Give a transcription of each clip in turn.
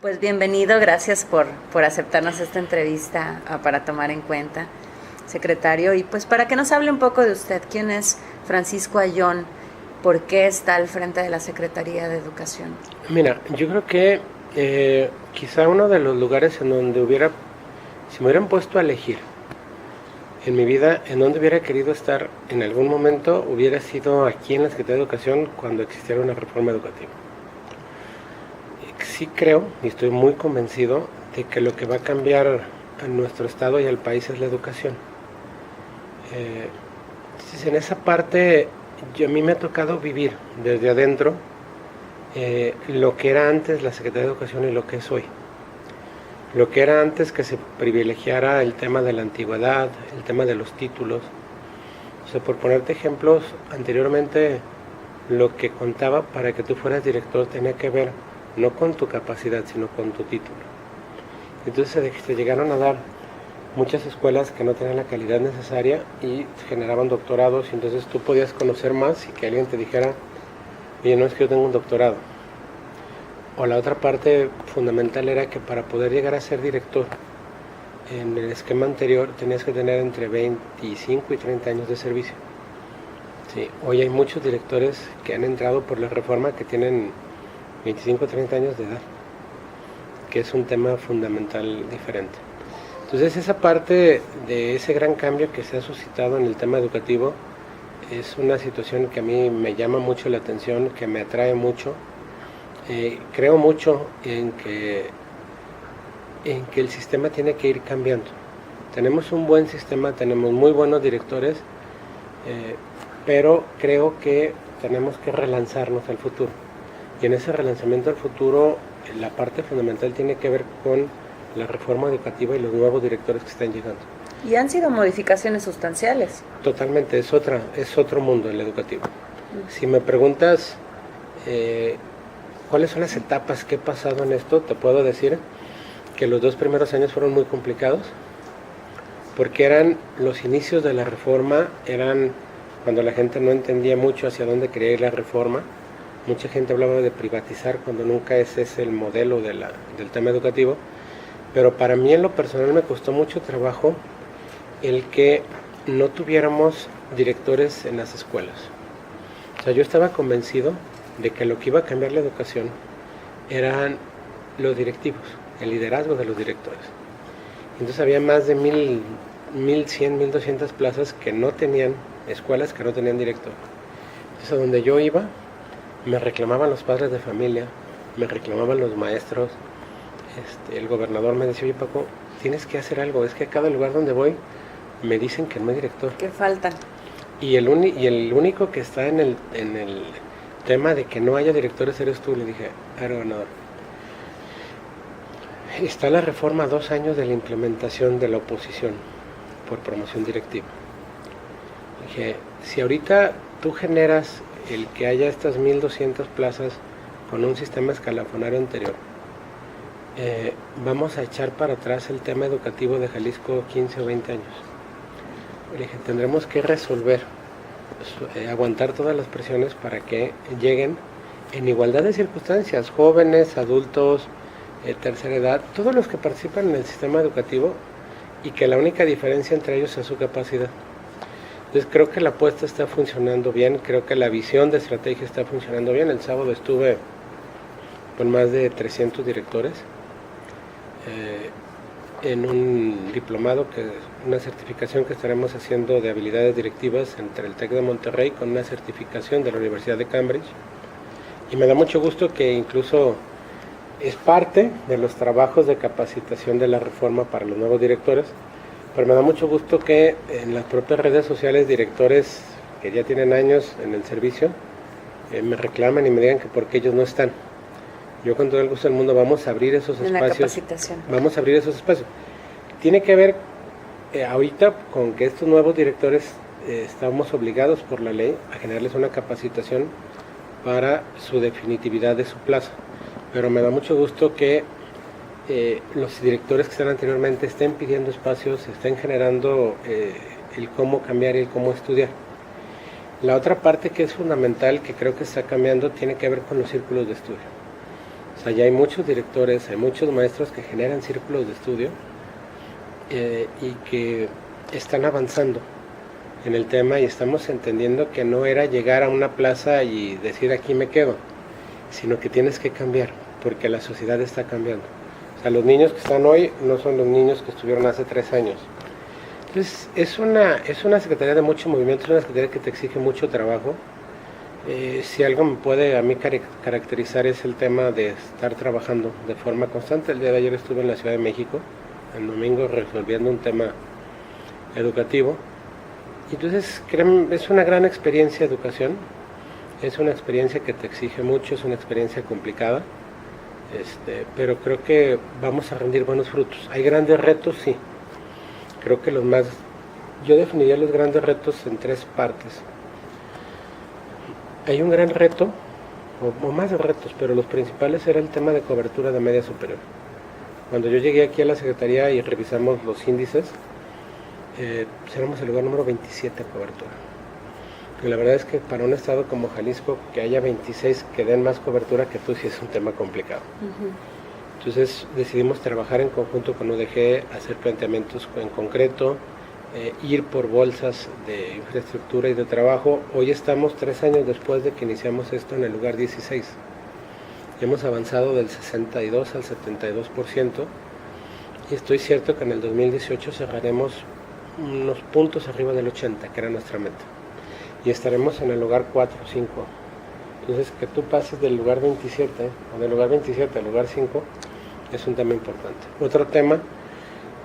Pues bienvenido, gracias por aceptarnos esta entrevista para tomar en cuenta, secretario. Y pues para que nos hable un poco de usted, ¿quién es Francisco Ayllón? ¿Por qué está al frente de la Secretaría de Educación? Mira, yo creo que quizá uno de los lugares en donde si me hubieran puesto a elegir en mi vida, en donde hubiera querido estar en algún momento, hubiera sido aquí en la Secretaría de Educación cuando existiera una reforma educativa. Sí creo y estoy muy convencido de que lo que va a cambiar a nuestro estado y al país es la educación. Entonces en esa parte a mí me ha tocado vivir desde adentro lo que era antes la Secretaría de Educación y lo que es hoy. Lo que era antes que se privilegiara el tema de la antigüedad, el tema de los títulos. O sea, por ponerte ejemplos, anteriormente lo que contaba para que tú fueras director tenía que ver no con tu capacidad, sino con tu título. Entonces se llegaron a dar muchas escuelas que no tenían la calidad necesaria y generaban doctorados, y entonces tú podías conocer más y que alguien te dijera, oye, no es que yo tengo un doctorado. O la otra parte fundamental era que para poder llegar a ser director, en el esquema anterior tenías que tener entre 25 y 30 años de servicio. Sí, hoy hay muchos directores que han entrado por la reforma que tienen 25 o 30 años de edad, que es un tema fundamental diferente. Entonces esa parte de ese gran cambio que se ha suscitado en el tema educativo es una situación que a mí me llama mucho la atención, que me atrae mucho. Creo mucho en que el sistema tiene que ir cambiando. Tenemos un buen sistema, tenemos muy buenos directores, pero creo que tenemos que relanzarnos al futuro. Y en ese relanzamiento al futuro, la parte fundamental tiene que ver con la reforma educativa y los nuevos directores que están llegando. Y han sido modificaciones sustanciales. Totalmente, es otro mundo el educativo. Si me preguntas cuáles son las etapas que he pasado en esto, te puedo decir que los 2 primeros años fueron muy complicados, porque eran los inicios de la reforma, eran cuando la gente no entendía mucho hacia dónde quería ir la reforma. Mucha gente hablaba de privatizar cuando nunca ese es el modelo del tema educativo, pero para mí en lo personal me costó mucho trabajo el que no tuviéramos directores en las escuelas. O sea, yo estaba convencido de que lo que iba a cambiar la educación eran los directivos, el liderazgo de los directores. Entonces había más de 1,100, 1,200 plazas que no tenían, escuelas que no tenían director. Entonces a donde yo iba, me reclamaban los padres de familia, me reclamaban los maestros, el gobernador me decía, oye Paco, tienes que hacer algo, es que a cada lugar donde voy me dicen que no hay director. ¿Qué faltan? Y el único que está en el tema de que no haya directores eres tú. Le dije, gobernador, está la reforma a 2 años de la implementación de la oposición por promoción directiva. Le dije, si ahorita tú generas el que haya estas 1,200 plazas con un sistema escalafonario anterior, vamos a echar para atrás el tema educativo de Jalisco 15 o 20 años. Le dije, tendremos que resolver, aguantar todas las presiones para que lleguen en igualdad de circunstancias, jóvenes, adultos, tercera edad, todos los que participan en el sistema educativo, y que la única diferencia entre ellos es su capacidad. Entonces creo que la apuesta está funcionando bien, creo que la visión de estrategia está funcionando bien. El sábado estuve con más de 300 directores en un diplomado, una certificación que estaremos haciendo de habilidades directivas entre el TEC de Monterrey con una certificación de la Universidad de Cambridge. Y me da mucho gusto que incluso es parte de los trabajos de capacitación de la reforma para los nuevos directores. Pero me da mucho gusto que en las propias redes sociales directores que ya tienen años en el servicio me reclamen y me digan que por qué ellos no están. Yo con todo el gusto del mundo vamos a abrir esos espacios. Vamos a abrir esos espacios. Tiene que ver ahorita con que estos nuevos directores estamos obligados por la ley a generarles una capacitación para su definitividad de su plaza. Pero me da mucho gusto que los directores que están anteriormente estén pidiendo espacios, estén generando el cómo cambiar y el cómo estudiar. La otra parte que es fundamental, que creo que está cambiando, tiene que ver con los círculos de estudio. O O sea, ya hay muchos directores, hay muchos maestros que generan círculos de estudio y que están avanzando en el tema y estamos entendiendo que no era llegar a una plaza y decir aquí me quedo, sino que tienes que cambiar, porque la sociedad está cambiando. O sea, los niños que están hoy no son los niños que estuvieron hace 3 años. Entonces, es una secretaría de mucho movimiento, es una secretaría que te exige mucho trabajo. Si algo me puede a mí caracterizar es el tema de estar trabajando de forma constante. El día de ayer estuve en la Ciudad de México, el domingo, resolviendo un tema educativo. Entonces, créanme, es una gran experiencia de educación, es una experiencia que te exige mucho, es una experiencia complicada, pero creo que vamos a rendir buenos frutos. Hay grandes retos, sí. Creo que yo definiría los grandes retos en 3 partes. Hay un gran reto, o más retos, pero los principales era el tema de cobertura de media superior. Cuando yo llegué aquí a la Secretaría y revisamos los índices, éramos el lugar número 27 a cobertura. Y la verdad es que para un estado como Jalisco, que haya 26 que den más cobertura que tú, sí es un tema complicado. Entonces decidimos trabajar en conjunto con UDG, hacer planteamientos en concreto, ir por bolsas de infraestructura y de trabajo. Hoy estamos 3 años después de que iniciamos esto en el lugar 16. Hemos avanzado del 62 al 72% y estoy cierto que en el 2018 cerraremos unos puntos arriba del 80, que era nuestra meta. Y estaremos en el lugar 4 o 5. Entonces, que tú pases del lugar 27, o del lugar 27 al lugar 5, es un tema importante. Otro tema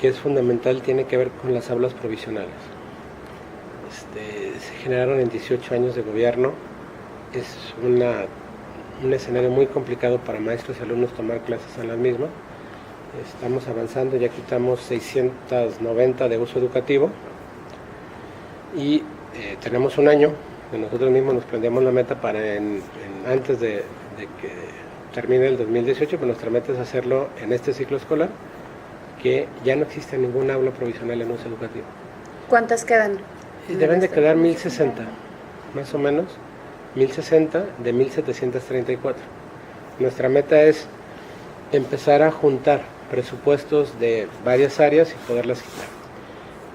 que es fundamental tiene que ver con las aulas provisionales. Se generaron en 18 años de gobierno. Es un escenario muy complicado para maestros y alumnos tomar clases en las mismas. Estamos avanzando, ya quitamos 690 de uso educativo y tenemos un año que nosotros mismos nos planteamos la meta para antes de que termine el 2018, pero nuestra meta es hacerlo en este ciclo escolar, que ya no existe ninguna aula provisional en uso educativo. ¿Cuántas quedan? Deben de quedar 1060, más o menos, 1060 de 1734. Nuestra meta es empezar a juntar presupuestos de varias áreas y poderlas quitar.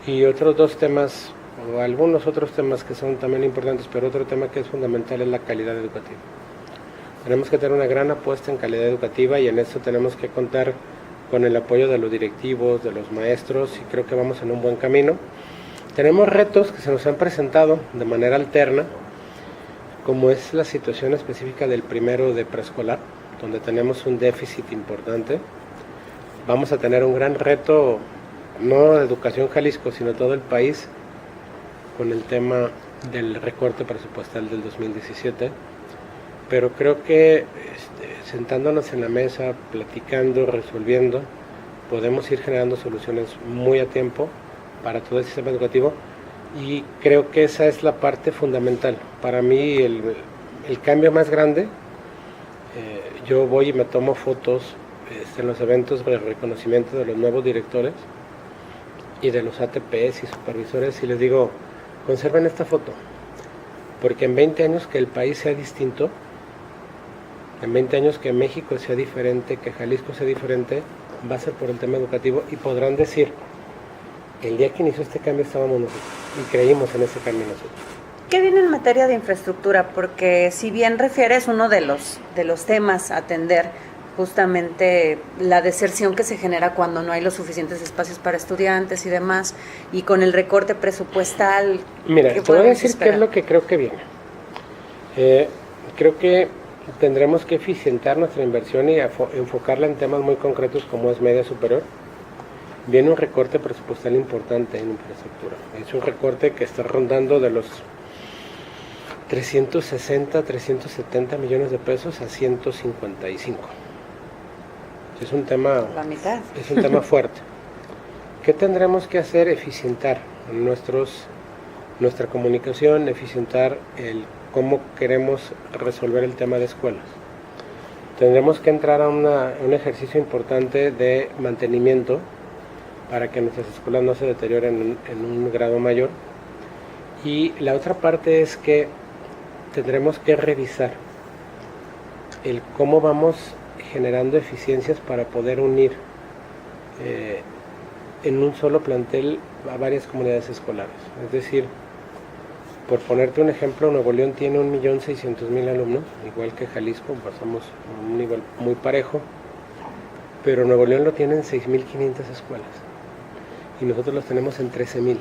Y otros 2 temas, o algunos otros temas que son también importantes, pero otro tema que es fundamental es la calidad educativa. Tenemos que tener una gran apuesta en calidad educativa y en esto tenemos que contar con el apoyo de los directivos, de los maestros, y creo que vamos en un buen camino. Tenemos retos que se nos han presentado de manera alterna, como es la situación específica del primero de preescolar, donde tenemos un déficit importante. Vamos a tener un gran reto, no de Educación Jalisco, sino todo el país, con el tema del recorte presupuestal del 2017. Pero creo que sentándonos en la mesa, platicando, resolviendo, podemos ir generando soluciones muy a tiempo para todo el sistema educativo, y creo que esa es la parte fundamental. Para mí el cambio más grande, yo voy y me tomo fotos en los eventos de reconocimiento de los nuevos directores y de los ATPs y supervisores, y les digo, conserven esta foto, porque en 20 años que el país sea distinto, en 20 años que México sea diferente, que Jalisco sea diferente, va a ser por el tema educativo, y podrán decir, el día que inició este cambio estábamos nosotros y creímos en ese cambio nosotros. ¿Qué viene en materia de infraestructura? Porque si bien refieres uno de los temas a atender, justamente la deserción que se genera cuando no hay los suficientes espacios para estudiantes y demás, y con el recorte presupuestal. Mira, te voy a decir qué es lo que creo que viene. Creo que tendremos que eficientar nuestra inversión y enfocarla en temas muy concretos como es media superior. Viene un recorte presupuestal importante en infraestructura. Es un recorte que está rondando de los 360, 370 millones de pesos a 155. Es un tema, la mitad. Es un tema fuerte. ¿Qué tendremos que hacer? Eficientar nuestra comunicación, eficientar cómo queremos resolver el tema de escuelas. Tendremos que entrar a un ejercicio importante de mantenimiento para que nuestras escuelas no se deterioren en un grado mayor. Y la otra parte es que tendremos que revisar cómo vamos generando eficiencias para poder unir en un solo plantel a varias comunidades escolares. Es decir, por ponerte un ejemplo, Nuevo León tiene 1.600.000 alumnos, igual que Jalisco, pasamos a un nivel muy parejo, pero Nuevo León lo tiene en 6.500 escuelas y nosotros los tenemos en 13.000.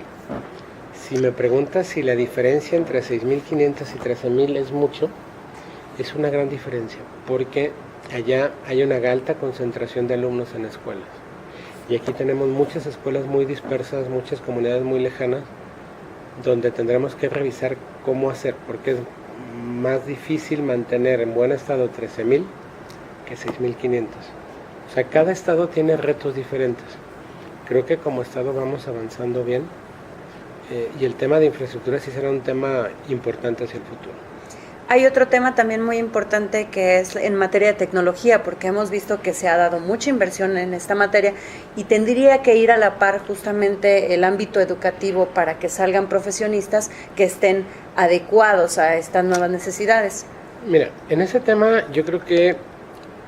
Si me preguntas si la diferencia entre 6.500 y 13.000 es mucho, es una gran diferencia, porque allá hay una alta concentración de alumnos en escuelas. Y aquí tenemos muchas escuelas muy dispersas, muchas comunidades muy lejanas, donde tendremos que revisar cómo hacer, porque es más difícil mantener en buen estado 13.000 que 6.500. O sea, cada estado tiene retos diferentes. Creo que como estado vamos avanzando bien, y el tema de infraestructura sí será un tema importante hacia el futuro. Hay otro tema también muy importante que es en materia de tecnología, porque hemos visto que se ha dado mucha inversión en esta materia y tendría que ir a la par justamente el ámbito educativo para que salgan profesionistas que estén adecuados a estas nuevas necesidades. Mira, en ese tema yo creo que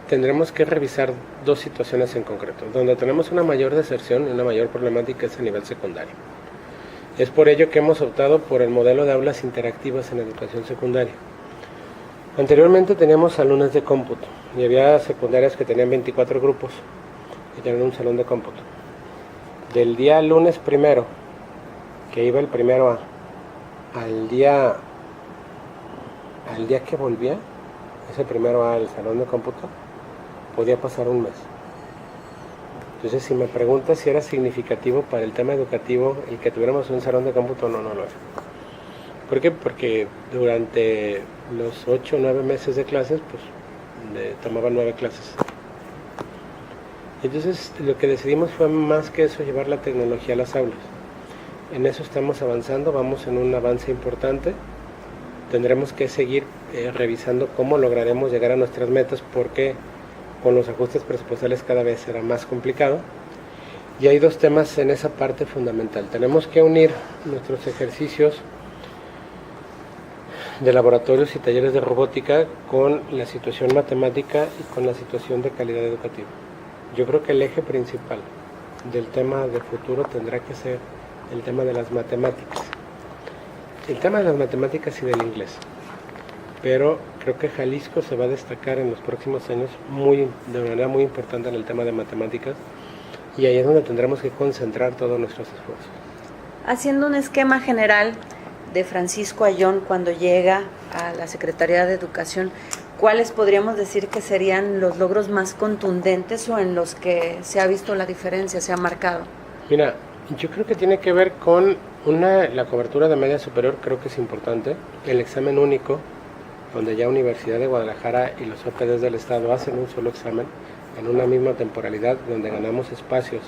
tendremos que revisar dos situaciones en concreto. Donde tenemos una mayor deserción y una mayor problemática es a nivel secundario. Es por ello que hemos optado por el modelo de aulas interactivas en educación secundaria. Anteriormente teníamos salones de cómputo y había secundarias que tenían 24 grupos y tenían un salón de cómputo. Del día lunes primero, que iba el primero A, al día que volvía, ese primero A al salón de cómputo, podía pasar un mes. Entonces, si me preguntas si era significativo para el tema educativo el que tuviéramos un salón de cómputo, no lo era. ¿Por qué? Porque durante los 8 o 9 meses de clases, pues tomaban 9 clases. Entonces, lo que decidimos fue más que eso, llevar la tecnología a las aulas. En eso estamos avanzando, vamos en un avance importante. Tendremos que seguir revisando cómo lograremos llegar a nuestras metas, porque con los ajustes presupuestales cada vez será más complicado. Y hay dos temas en esa parte fundamental. Tenemos que unir nuestros ejercicios de laboratorios y talleres de robótica con la situación matemática y con la situación de calidad educativa. Yo creo que el eje principal del tema de futuro tendrá que ser el tema de las matemáticas. El tema de las matemáticas y del inglés. Pero creo que Jalisco se va a destacar en los próximos años de manera muy importante en el tema de matemáticas, y ahí es donde tendremos que concentrar todos nuestros esfuerzos. Haciendo un esquema general de Francisco Ayllón cuando llega a la Secretaría de Educación, ¿cuáles podríamos decir que serían los logros más contundentes o en los que se ha visto la diferencia, se ha marcado? Mira, yo creo que tiene que ver con la cobertura de media superior, creo que es importante, el examen único, donde ya Universidad de Guadalajara y los OPDs del Estado hacen un solo examen en una misma temporalidad, donde ganamos espacios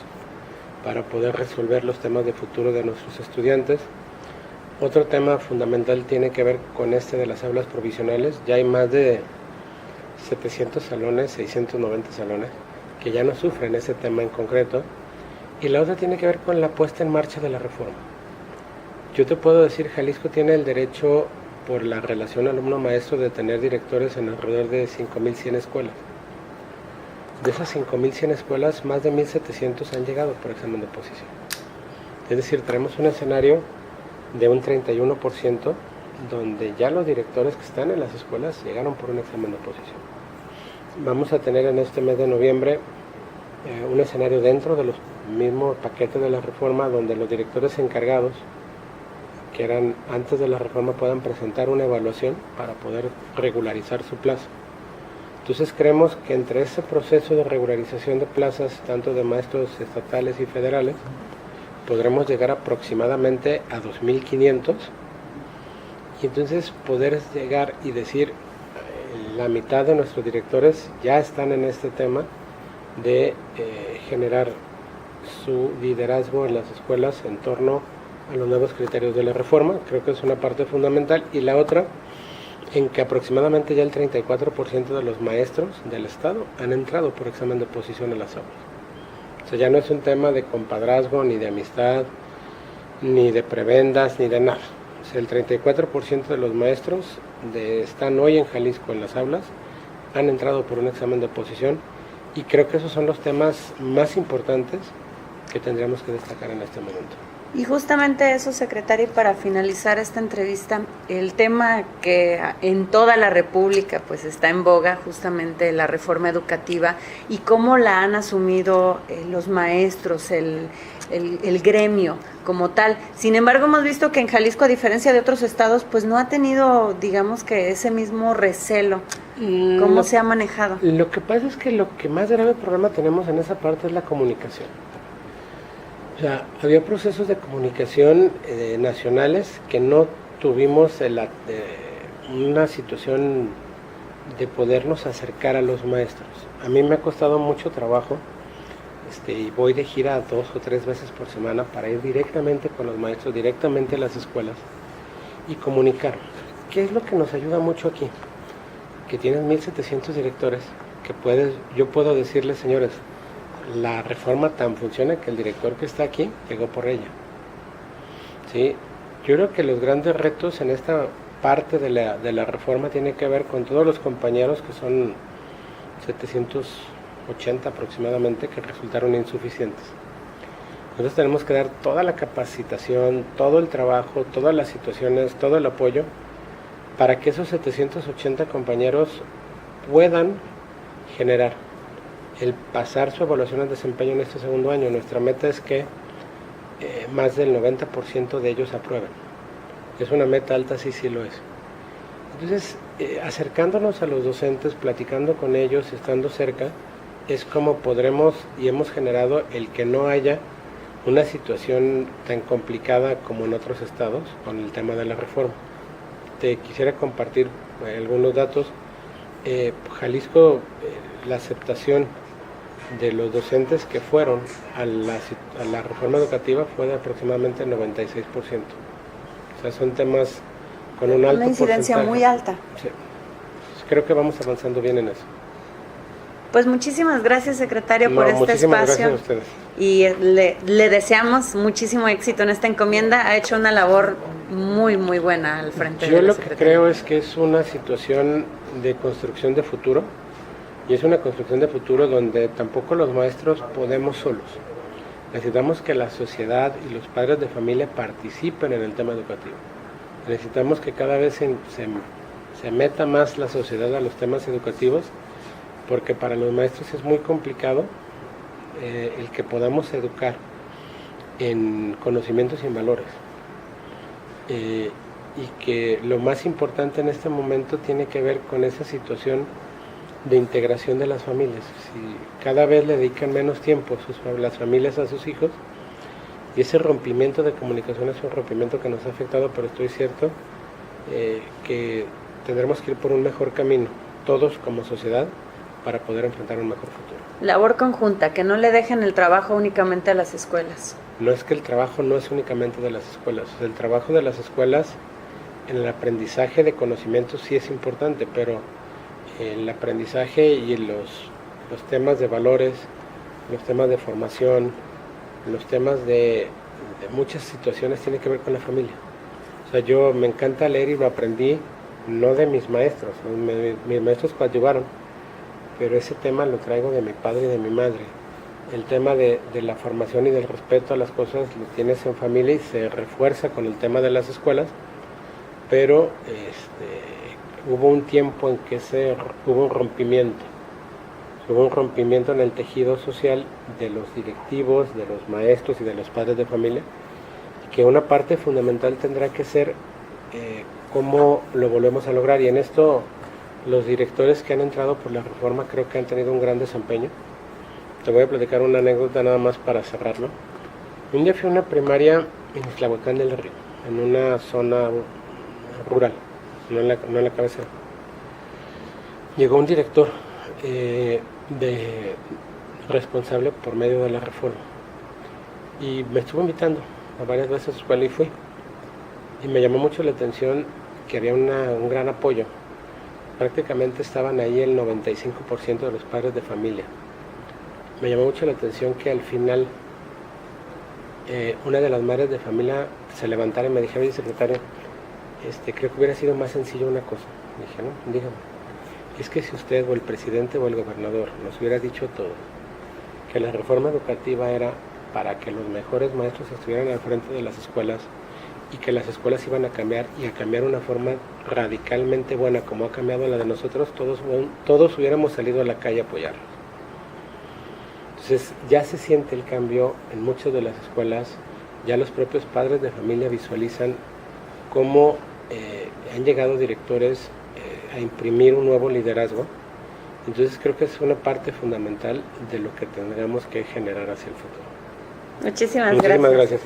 para poder resolver los temas de futuro de nuestros estudiantes. Otro tema fundamental tiene que ver con de las aulas provisionales. Ya hay más de 700 salones, 690 salones, que ya no sufren ese tema en concreto. Y la otra tiene que ver con la puesta en marcha de la reforma. Yo te puedo decir, Jalisco tiene el derecho, por la relación alumno-maestro, de tener directores en alrededor de 5.100 escuelas. De esas 5.100 escuelas, más de 1.700 han llegado por examen de oposición. Es decir, tenemos un escenario de un 31%, donde ya los directores que están en las escuelas llegaron por un examen de oposición. Vamos a tener en este mes de noviembre un escenario dentro de los mismos paquetes de la reforma, donde los directores encargados, que eran antes de la reforma, puedan presentar una evaluación para poder regularizar su plaza. Entonces creemos que entre ese proceso de regularización de plazas, tanto de maestros estatales y federales, podremos llegar aproximadamente a 2.500, y entonces poder llegar y decir, la mitad de nuestros directores ya están en este tema de generar su liderazgo en las escuelas en torno a los nuevos criterios de la reforma. Creo que es una parte fundamental. Y la otra, en que aproximadamente ya el 34% de los maestros del Estado han entrado por examen de oposición en las aulas. O sea, ya no es un tema de compadrazgo, ni de amistad, ni de prebendas, ni de nada. O sea, el 34% de los maestros están hoy en Jalisco en las aulas han entrado por un examen de oposición, y creo que esos son los temas más importantes que tendríamos que destacar en este momento. Y justamente eso, secretario, para finalizar esta entrevista, el tema que en toda la República pues está en boga, justamente la reforma educativa, y cómo la han asumido los maestros, el gremio como tal. Sin embargo, hemos visto que en Jalisco, a diferencia de otros estados, pues no ha tenido, digamos, que ese mismo recelo. ¿Cómo se ha manejado? Lo que pasa es que lo que más grave problema tenemos en esa parte es la comunicación. O sea, había procesos de comunicación nacionales que no tuvimos una situación de podernos acercar a los maestros. A mí me ha costado mucho trabajo, y voy de gira 2 o 3 veces por semana para ir directamente con los maestros, directamente a las escuelas y comunicar. ¿Qué es lo que nos ayuda mucho aquí? Que tienes 1,700 directores, yo puedo decirles, señores, la reforma tan funciona que el director que está aquí llegó por ella. ¿Sí? Yo creo que los grandes retos en esta parte de la reforma tienen que ver con todos los compañeros, que son 780 aproximadamente, que resultaron insuficientes. Entonces tenemos que dar toda la capacitación, todo el trabajo, todas las situaciones, todo el apoyo para que esos 780 compañeros puedan generar el pasar su evaluación de desempeño en este segundo año. Nuestra meta es que más del 90% de ellos aprueben. Es una meta alta, sí lo es. Entonces, acercándonos a los docentes, platicando con ellos, estando cerca, es como podremos y hemos generado el que no haya una situación tan complicada como en otros estados con el tema de la reforma. Te quisiera compartir algunos datos. Jalisco, la aceptación de los docentes que fueron a la reforma educativa fue de aproximadamente 96%. O sea, son temas con un alto porcentaje. Una incidencia muy alta. Sí. Creo que vamos avanzando bien en eso. Pues muchísimas gracias, secretario, por este espacio. Gracias a ustedes. Y le deseamos muchísimo éxito en esta encomienda. Ha hecho una labor muy, muy buena al frente de la Yo Secretaría. lo que creo es que es una situación de construcción de futuro, y es una construcción de futuro donde tampoco los maestros podemos solos. Necesitamos que la sociedad y los padres de familia participen en el tema educativo. Necesitamos que cada vez se meta más la sociedad a los temas educativos, porque para los maestros es muy complicado el que podamos educar en conocimientos y en valores. Y que lo más importante en este momento tiene que ver con esa situación de integración de las familias. Si cada vez le dedican menos tiempo las familias a sus hijos, y ese rompimiento de comunicación es un rompimiento que nos ha afectado, pero estoy cierto que tendremos que ir por un mejor camino, todos como sociedad, para poder enfrentar un mejor futuro. Labor conjunta, que no le dejen el trabajo únicamente a las escuelas. No es que el trabajo no es únicamente de las escuelas, el trabajo de las escuelas en el aprendizaje de conocimientos sí es importante, pero el aprendizaje y los temas de valores, los temas de formación, los temas de muchas situaciones tienen que ver con la familia. O sea, yo me encanta leer y lo aprendí no de mis maestros, mis maestros coadyuvaron, pero ese tema lo traigo de mi padre y de mi madre. El tema de la formación y del respeto a las cosas lo tienes en familia y se refuerza con el tema de las escuelas, pero hubo un tiempo en que hubo un rompimiento. Hubo un rompimiento en el tejido social de los directivos, de los maestros y de los padres de familia, que una parte fundamental tendrá que ser cómo lo volvemos a lograr. Y en esto los directores que han entrado por la reforma creo que han tenido un gran desempeño. Te voy a platicar una anécdota nada más para cerrarlo. Un día fui a una primaria en Islahuacán del Río, en una zona rural, no en la cabecera. Llegó un director responsable por medio de la reforma y me estuvo invitando a varias veces a su escuela y fui. Y me llamó mucho la atención que había un gran apoyo. Prácticamente estaban ahí el 95% de los padres de familia. Me llamó mucho la atención que al final una de las madres de familia se levantara y me dijo: oye, secretario, creo que hubiera sido más sencillo una cosa. Dije, no, dígame. es que si usted o el presidente o el gobernador nos hubiera dicho todo, que la reforma educativa era para que los mejores maestros estuvieran al frente de las escuelas y que las escuelas iban a cambiar y a cambiar una forma radicalmente buena como ha cambiado la de nosotros, todos hubiéramos salido a la calle a apoyarlos. Entonces ya se siente el cambio en muchas de las escuelas, ya los propios padres de familia visualizan cómo han llegado directores a imprimir un nuevo liderazgo. Entonces creo que es una parte fundamental de lo que tendremos que generar hacia el futuro. Muchísimas gracias. gracias.